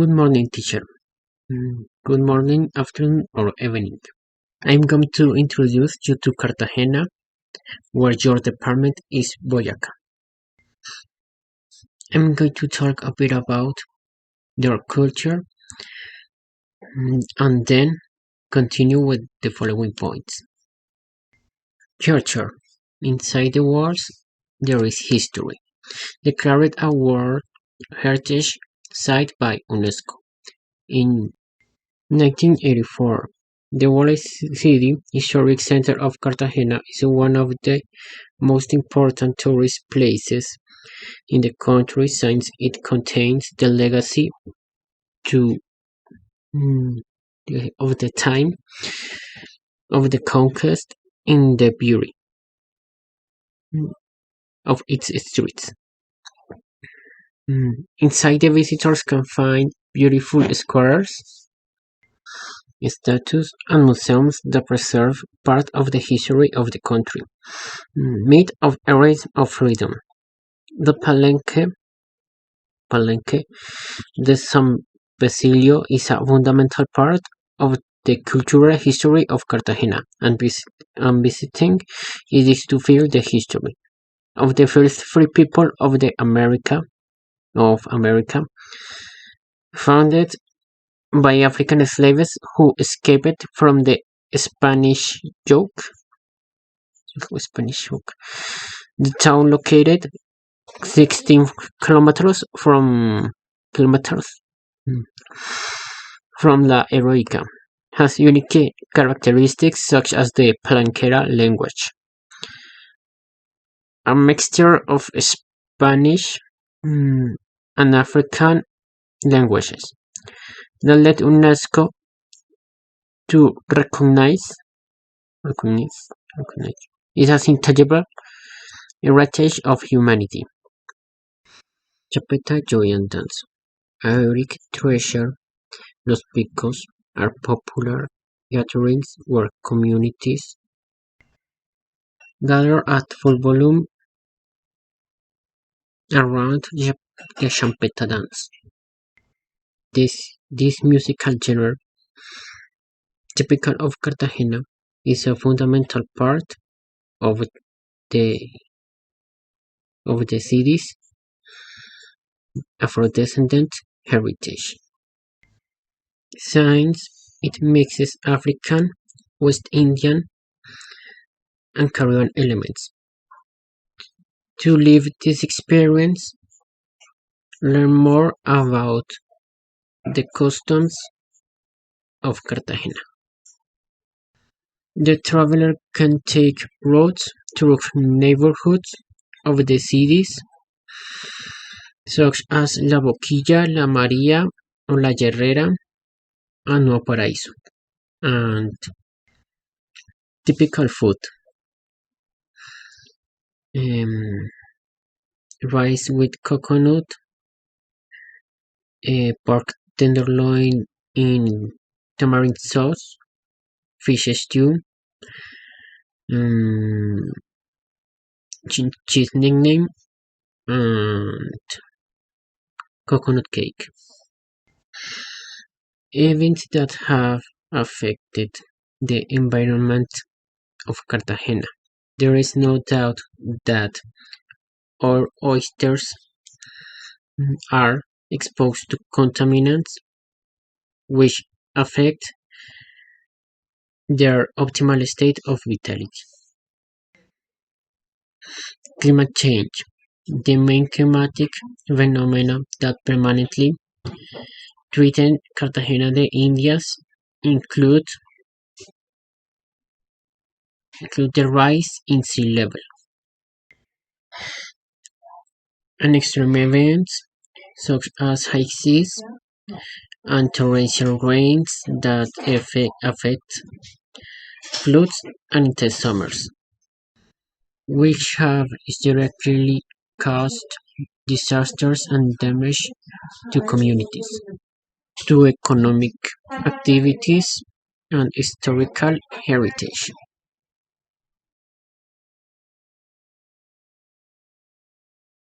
Good morning, teacher. Good morning, afternoon, or evening. I'm going to introduce you to Cartagena, where your department is Boyacá. I'm going to talk a bit about their culture and then continue with the following points. Culture. Inside the walls, there is history. Declared a World Heritage Site by UNESCO in 1984. The World City Historic Center of Cartagena is one of the most important tourist places in the country since it contains the legacy to of the time of the conquest in the beauty of its streets. Inside, the visitors can find beautiful squares, statues, and museums that preserve part of the history of the country. Made of areas of freedom. The Palenque, the San Basilio is a fundamental part of the cultural history of Cartagena, and visiting it is to feel the history of the first free people of America, founded by African slaves who escaped from the Spanish yoke. The town located 16 kilometers from La Heroica has unique characteristics such as the Palenquera language, a mixture of Spanish and African languages that led UNESCO to recognize it as intangible heritage of humanity. Chapeta, joy and dance. A lyric treasure, Los Picos are popular gatherings where communities gather at full volume around the champeta dance. This musical genre, typical of Cartagena, is a fundamental part of the city's Afro-descendant heritage. Since it mixes African, West Indian, and Caribbean elements. To live this experience, learn more about the customs of Cartagena. The traveler can take roads through neighborhoods of the cities, such as La Boquilla, La María, or La Herrera, and Nuevo Paraíso. And typical food. Rice with coconut, pork tenderloin in tamarind sauce, fish stew, cheese nickname, and coconut cake. Events that have affected the environment of Cartagena. There is no doubt that our oysters are exposed to contaminants which affect their optimal state of vitality. Climate change. The main climatic phenomena that permanently threaten Cartagena de Indias include the rise in sea level and extreme events such as high seas and torrential rains that affect floods and intense summers, which have historically caused disasters and damage to communities, to economic activities, and historical heritage.